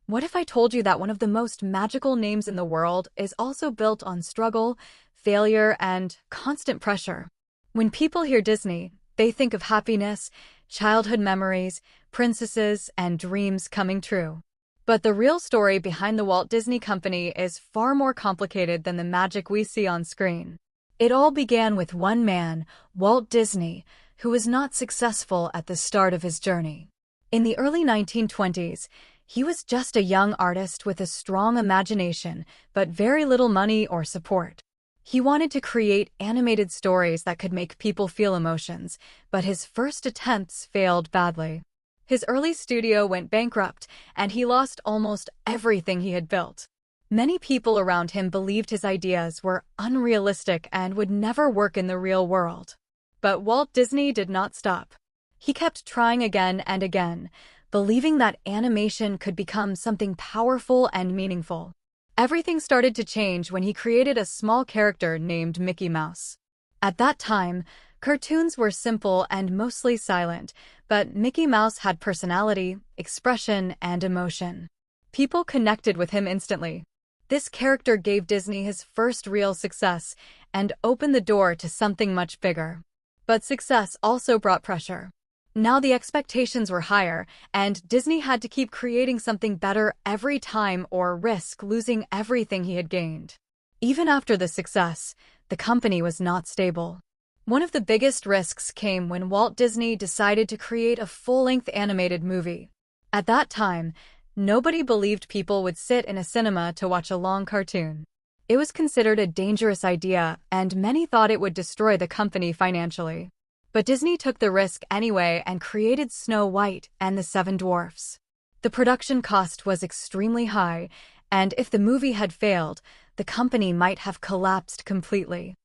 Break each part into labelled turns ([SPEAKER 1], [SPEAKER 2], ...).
[SPEAKER 1] What if I told you that one of the most magical names in the world is also built on struggle, failure, and constant pressure? When people hear Disney, they think of happiness, childhood memories, princesses, and dreams coming true. But the real story behind the Walt Disney Company is far more complicated than the magic we see on screen. It all began with one man, Walt Disney, who was not successful at the start of his journey. In the early 1920s, he was just a young artist with a strong imagination, but very little money or support. He wanted to create animated stories that could make people feel emotions, but his first attempts failed badly. His early studio went bankrupt, and he lost almost everything he had built. Many people around him believed his ideas were unrealistic and would never work in the real world. But Walt Disney did not stop. He kept trying again and again, believing that animation could become something powerful and meaningful. Everything started to change when he created a small character named Mickey Mouse. At that time, cartoons were simple and mostly silent, but Mickey Mouse had personality, expression, and emotion. People connected with him instantly. This character gave Disney his first real success and opened the door to something much bigger. But success also brought pressure. Now the expectations were higher, and Disney had to keep creating something better every time or risk losing everything he had gained. Even after the success, the company was not stable. One of the biggest risks came when Walt Disney decided to create a full-length animated movie. At that time, nobody believed people would sit in a cinema to watch a long cartoon. It was considered a dangerous idea, and many thought it would destroy the company financially. But Disney took the risk anyway and created Snow White and the Seven Dwarfs. The production cost was extremely high, and if the movie had failed, the company might have collapsed completely.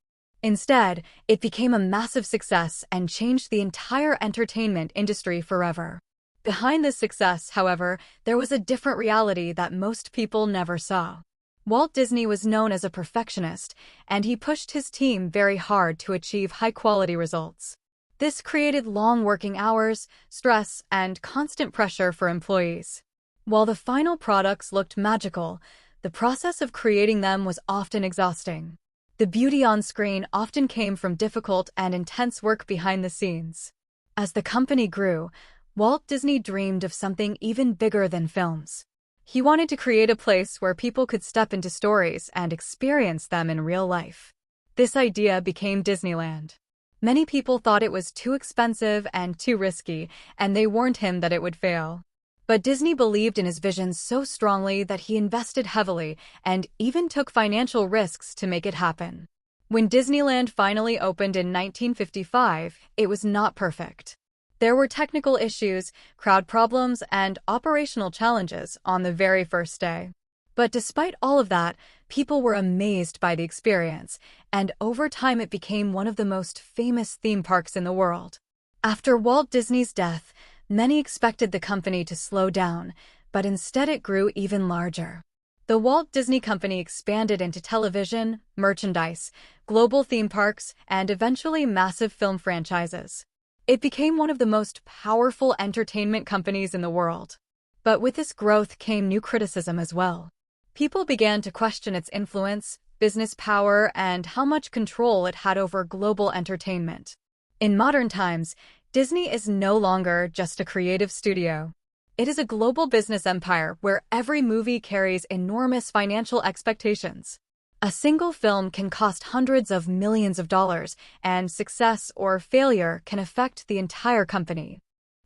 [SPEAKER 1] Instead, it became a massive success and changed the entire entertainment industry forever. Behind this success, however, there was a different reality that most people never saw. Walt Disney was known as a perfectionist, and he pushed his team very hard to achieve high-quality results. This created long working hours, stress, and constant pressure for employees. While the final products looked magical, the process of creating them was often exhausting. The beauty on screen often came from difficult and intense work behind the scenes. As the company grew, Walt Disney dreamed of something even bigger than films. He wanted to create a place where people could step into stories and experience them in real life. This idea became Disneyland. Many people thought it was too expensive and too risky, and they warned him that it would fail. But Disney believed in his vision so strongly that he invested heavily and even took financial risks to make it happen. When Disneyland finally opened in 1955, it was not perfect. There were technical issues, crowd problems, and operational challenges on the very first day. But despite all of that, people were amazed by the experience, and over time it became one of the most famous theme parks in the world. After Walt Disney's death, many expected the company to slow down, but instead it grew even larger. The Walt Disney Company expanded into television, merchandise, global theme parks, and eventually massive film franchises. It became one of the most powerful entertainment companies in the world. But with this growth came new criticism as well. People began to question its influence, business power, and how much control it had over global entertainment. In modern times, Disney is no longer just a creative studio. It is a global business empire where every movie carries enormous financial expectations. A single film can cost hundreds of millions of dollars, and success or failure can affect the entire company.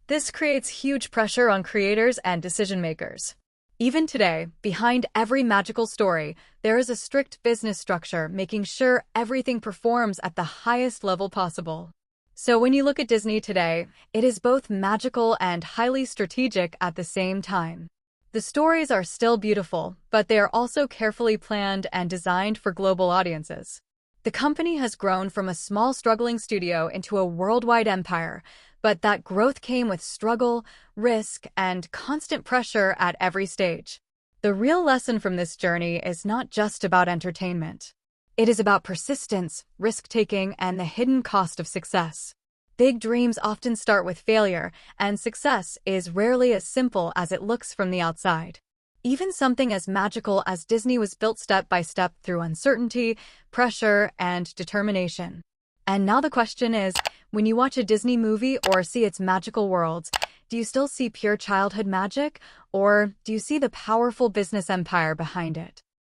[SPEAKER 1] This creates huge pressure on creators and decision-makers. Even today, behind every magical story, there is a strict business structure making sure everything performs at the highest level possible. So when you look at Disney today, it is both magical and highly strategic at the same time. The stories are still beautiful, but they are also carefully planned and designed for global audiences. The company has grown from a small struggling studio into a worldwide empire, but that growth came with struggle, risk, and constant pressure at every stage. The real lesson from this journey is not just about entertainment. It is about persistence, risk-taking, and the hidden cost of success. Big dreams often start with failure, and success is rarely as simple as it looks from the outside. Even something as magical as Disney was built step by step through uncertainty, pressure, and determination. And now the question is, when you watch a Disney movie or see its magical worlds, do you still see pure childhood magic, or do you see the powerful business empire behind it?